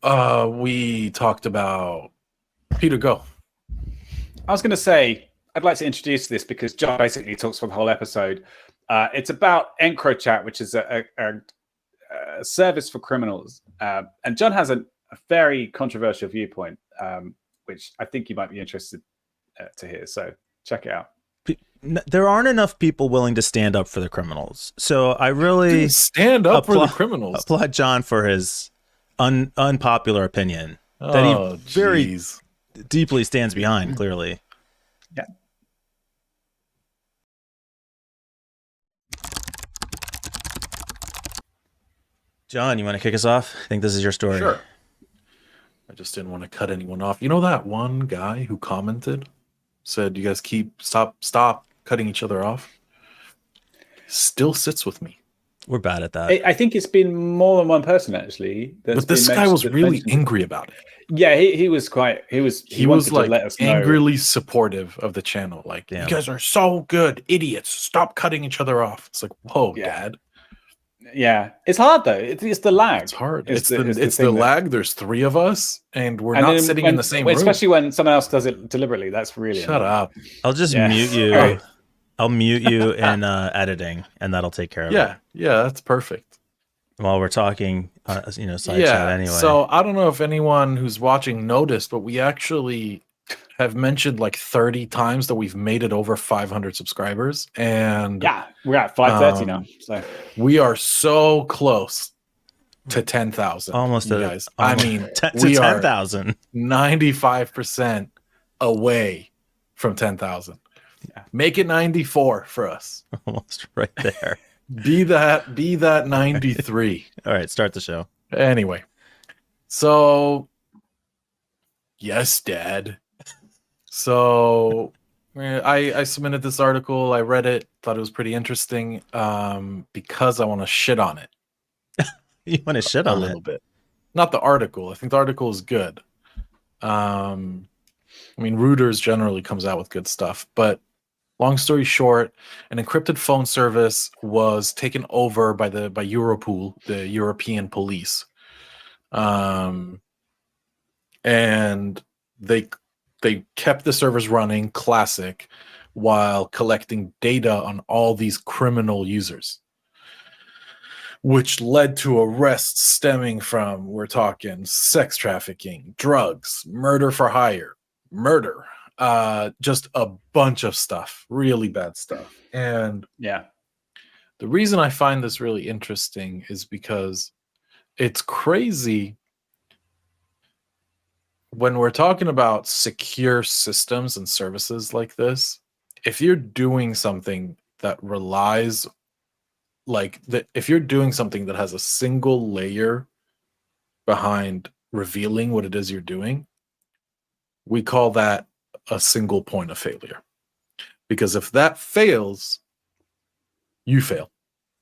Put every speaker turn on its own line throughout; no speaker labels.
We talked about Peter. Go.
I was going to say, I'd like to introduce this because John basically talks for the whole episode. It's about EncroChat, which is a service for criminals. And John has a very controversial viewpoint, which I think you might be interested to hear. So check it out.
There aren't enough people willing to stand up for the criminals. So I really
stand up for the criminals.
Applaud John for his unpopular opinion that he very deeply stands behind, clearly.
Yeah.
John, you want to kick us off? I think this is your story.
Sure. I just didn't want to cut anyone off. You know that one guy who commented, said, "You guys stop cutting each other off." Still sits with me.
We're bad at that.
I think it's been more than one person actually.
But this guy was really angry about it.
Yeah, he was quite. He was
like
let us know.
Angrily supportive of the channel. Like, you guys are so good, idiots. Stop cutting each other off. It's like, whoa, Dad.
Yeah, it's hard though. It's the lag.
It's hard. It's the lag. There's three of us, and we're not sitting in the same room.
Especially when someone else does it deliberately. That's really
shut up.
I'll just mute you. Right. I'll mute you in editing, and that'll take care of it.
Yeah, that's perfect.
While we're talking, side chat anyway.
So I don't know if anyone who's watching noticed, but we actually have mentioned like 30 times that we've made it over 500 subscribers, and
we're at 530 now. So
we are so close to 10,000.
Almost,
guys.
I mean, we 10,000.
95% away from 10,000.
Yeah.
Make it 94 for us.
Almost right there.
Be that 93.
All right, start the show.
Anyway, so yes, Dad. So I submitted this article. I read it, thought it was pretty interesting, because I want to shit on it.
You want to shit on it?
A little bit. Not the article. I think the article is good. I mean, Reuters generally comes out with good stuff, but long story short, an encrypted phone service was taken over by Europol, the European police, and they kept the servers running, classic, while collecting data on all these criminal users, which led to arrests stemming from, we're talking sex trafficking, drugs, murder for hire, murder, just a bunch of stuff, really bad stuff. And the reason I find this really interesting is because it's crazy when we're talking about secure systems and services like this. If you're doing something that relies if you're doing something that has a single layer behind revealing what it is you're doing, we call that a single point of failure. Because if that fails, you fail.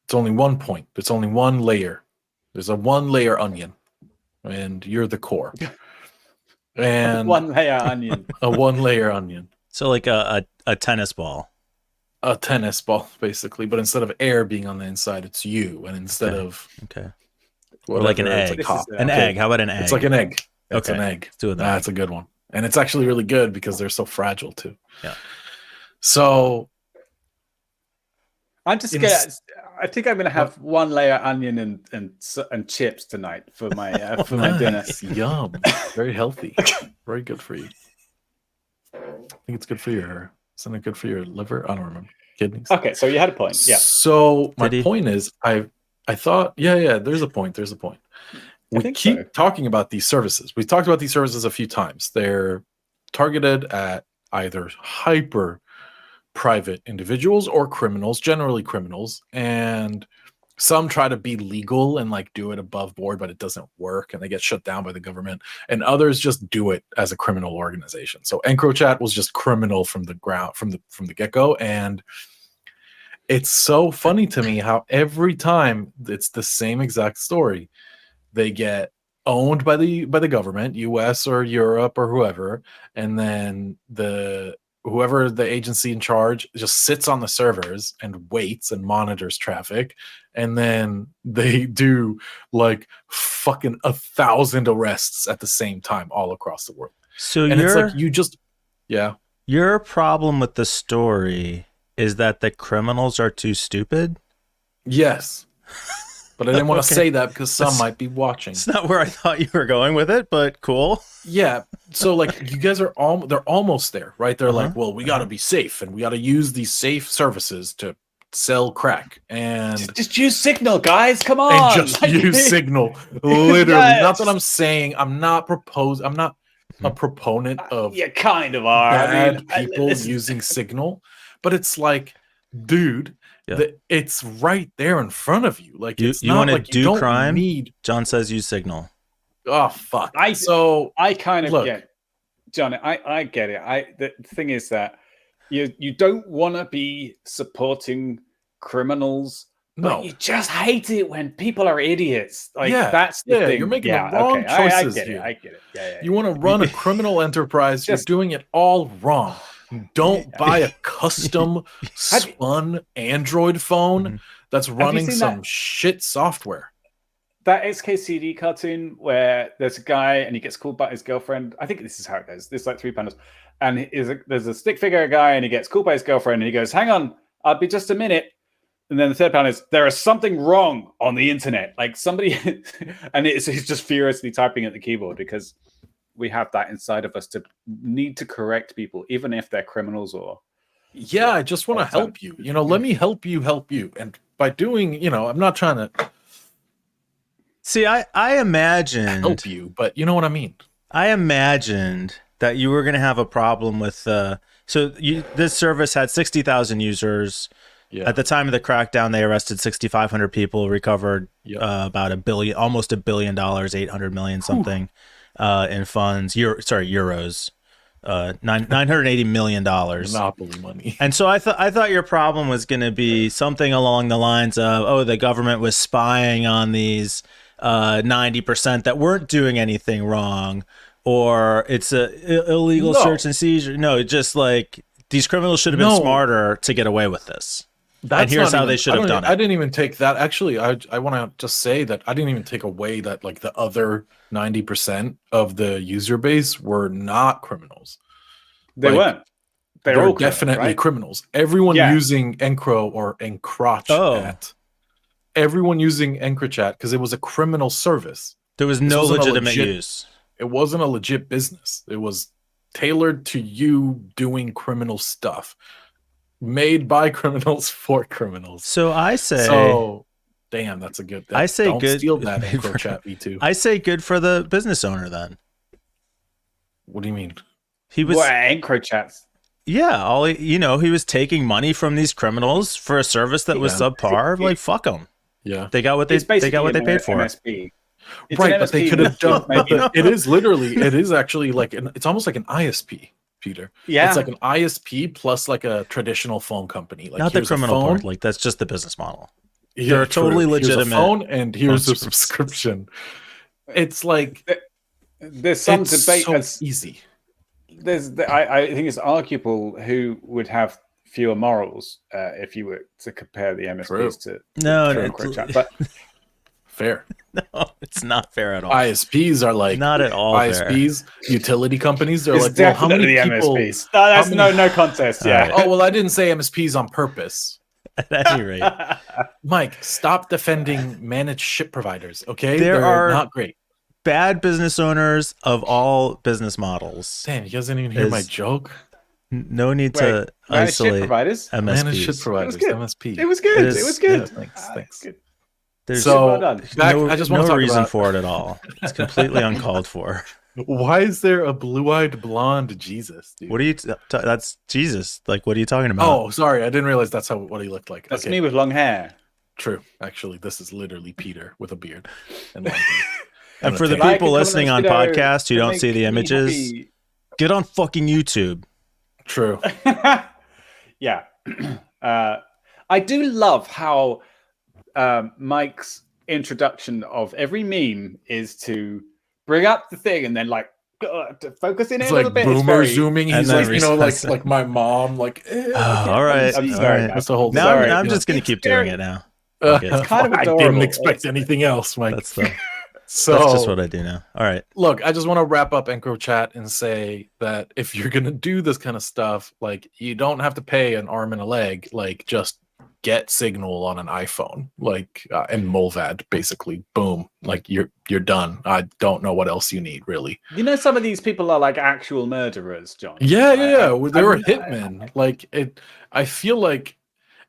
It's only one point. It's only one layer. There's a one layer onion, and you're the core. And
one layer onion.
A one layer onion.
So like a tennis ball.
A tennis ball, basically, but instead of air being on the inside, it's you, and instead of
or like an egg. An egg. How about an egg?
It's like an egg. It's
an
egg.
That's
a good one, and it's actually really good because they're so fragile too.
Yeah.
So
I'm just scared. I think I'm gonna have one layer onion and chips tonight for my dinner.
Yum! Very healthy. Very good for you. I think it's good for your. Isn't it good for your liver? I don't remember. Kidneys.
Okay, so you had a point. Yeah.
So my point is, I thought, there's a point. We keep talking about these services. We've talked about these services a few times. They're targeted at either hyper private individuals or criminals, generally criminals, and some try to be legal and like do it above board, but it doesn't work and they get shut down by the government, and others just do it as a criminal organization. So EncroChat was just criminal from the ground, from the get-go. And it's so funny to me how every time it's the same exact story. They get owned by the government, US or Europe or whoever, and then whoever the agency in charge just sits on the servers and waits and monitors traffic, and then they do like fucking 1,000 arrests at the same time all across the world.
So
and it's like you just
your problem with the story is that the criminals are too stupid.
Yes. But I didn't want to say that because some might be watching.
It's not where I thought you were going with it, but cool.
Yeah. So like you guys are they're almost there, right? They're like, well, we got to be safe and we got to use these safe services to sell crack and
just use Signal, guys. Come on.
And just use Signal. Literally. Yes. Not that I'm saying I'm not a proponent of
you kind of are.
bad people using Signal, but it's like, dude, it's right there in front of you. Like
you
want to
do crime. John says use Signal.
Oh fuck!
I kind of get, John. I get it. The thing is that you don't want to be supporting criminals. No, you just hate it when people are idiots. Like that's the thing.
You're making the wrong choices here.
I get it. Yeah.
You want to run a criminal enterprise. You're doing it all wrong. Don't buy a custom spun Android phone that's running some shit software.
That XKCD cartoon where there's a guy and he gets called by his girlfriend. I think this is how it goes. There's like 3 panels. And there's a stick figure guy and he gets called by his girlfriend and he goes, hang on, I'll be just a minute. And then the third panel is, there is something wrong on the internet. Like somebody, and he's just furiously typing at the keyboard because we have that inside of us to need to correct people, even if they're criminals or.
Yeah, I just want to help you. Let me help you. And by doing, I'm not trying to.
See, I imagined.
Help you, but you know what I mean?
I imagined that you were going to have a problem with. This service had 60,000 users. Yeah. At the time of the crackdown, they arrested 6,500 people, recovered about almost $1 billion, 800 million something in funds. Euros, $980 million.
Monopoly money.
And so I thought your problem was going to be something along the lines of, the government was spying on these 90% that weren't doing anything wrong, or it's a illegal search and seizure. No, just like these criminals should have been smarter to get away with this. And here's how they should have done it.
I didn't even take that. Actually, I want to just say that I didn't even take away that like the other 90% of the user base were not criminals.
They weren't.
They're definitely criminals. Everyone using Encro or Encroch everyone using EncroChat because it was a criminal service.
There was no legitimate use.
It wasn't a legit business. It was tailored to you doing criminal stuff. Made by criminals for criminals.
So I say.
Damn, that's a good.
I say
don't
good.
Steal that EncroChat V2.
I say good for the business owner then.
What do you mean?
He was EncroChats.
Yeah, he was taking money from these criminals for a service that was subpar. Like fuck them.
Yeah,
they got what they paid for.
MSP.
Right, but they could have done. It is actually like it's almost like an ISP. Peter.
Yeah.
It's like an ISP plus like a traditional phone company. Like
not the criminal part. Like that's just the business model.
Yeah,
they're totally legitimate.
Here's a phone and here's a subscription. It's like
there's some debate.
So that's easy.
I think it's arguable who would have fewer morals if you were to compare the MSPs to EncroChat. But
fair.
No, it's not fair at all.
ISPs are like
not at all.
ISPs, utility companies. They're
it's
like, well, how many people?
MSPs. No, that's no contest. Yeah.
Right. Oh well, I didn't say MSPs on purpose.
At any rate,
Mike, stop defending managed ship providers. Okay,
they're
not great.
Bad business owners of all business models.
Damn, you guys didn't even hear my joke.
No need to isolate
providers.
MSPs.
Managed ship providers. MSP.
It was good. It was good.
Yeah, thanks.
Good.
There's
I just want to talk
reason
about...
for it at all. It's completely uncalled for.
Why is there a blue-eyed blonde Jesus, dude?
What are you? That's Jesus. Like, what are you talking about?
Oh, sorry, I didn't realize that's what he looked like.
That's me with long hair.
True, actually, this is literally Peter with a beard. And
for the people listening on podcast who don't see the images, get on fucking YouTube.
True.
Yeah, I do love how. Mike's introduction of every meme is to bring up the thing and then like focusing in
It's
a little
like
bit.
boomer zooming.
And
He's
then
like, you know,
recessing.
like my mom. Like,
all right.
I'm sorry.
That's the whole.
Now
Sorry.
I'm just going to
It's
keep
very-
doing it now. Fuck it.
It's kind of
I
adorable.
didn't expect anything else, Mike.
That's
So
just what I do now. All right.
Look, I just want to wrap up EncroChat and say that if you're gonna do this kind of stuff, like you don't have to pay an arm and a leg. Like just get Signal on an iPhone, like and Molvad, basically. Boom, like you're done. I don't know what else you need, really.
You know, some of these people are like actual murderers, John.
Yeah. They were hitmen. Like it. I feel like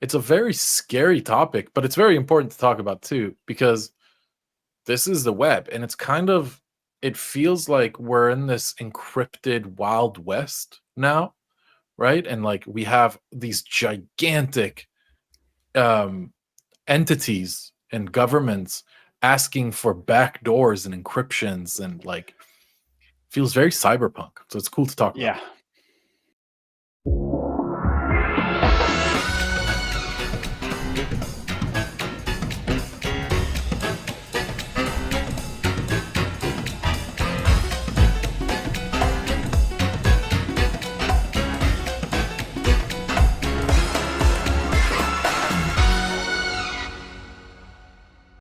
it's a very scary topic, but it's very important to talk about too, because this is the web, and it's kind of, it feels like we're in this encrypted Wild West now, right? And like we have these gigantic entities and governments asking for backdoors and encryptions, and like feels very cyberpunk. So it's cool to talk about.
Yeah.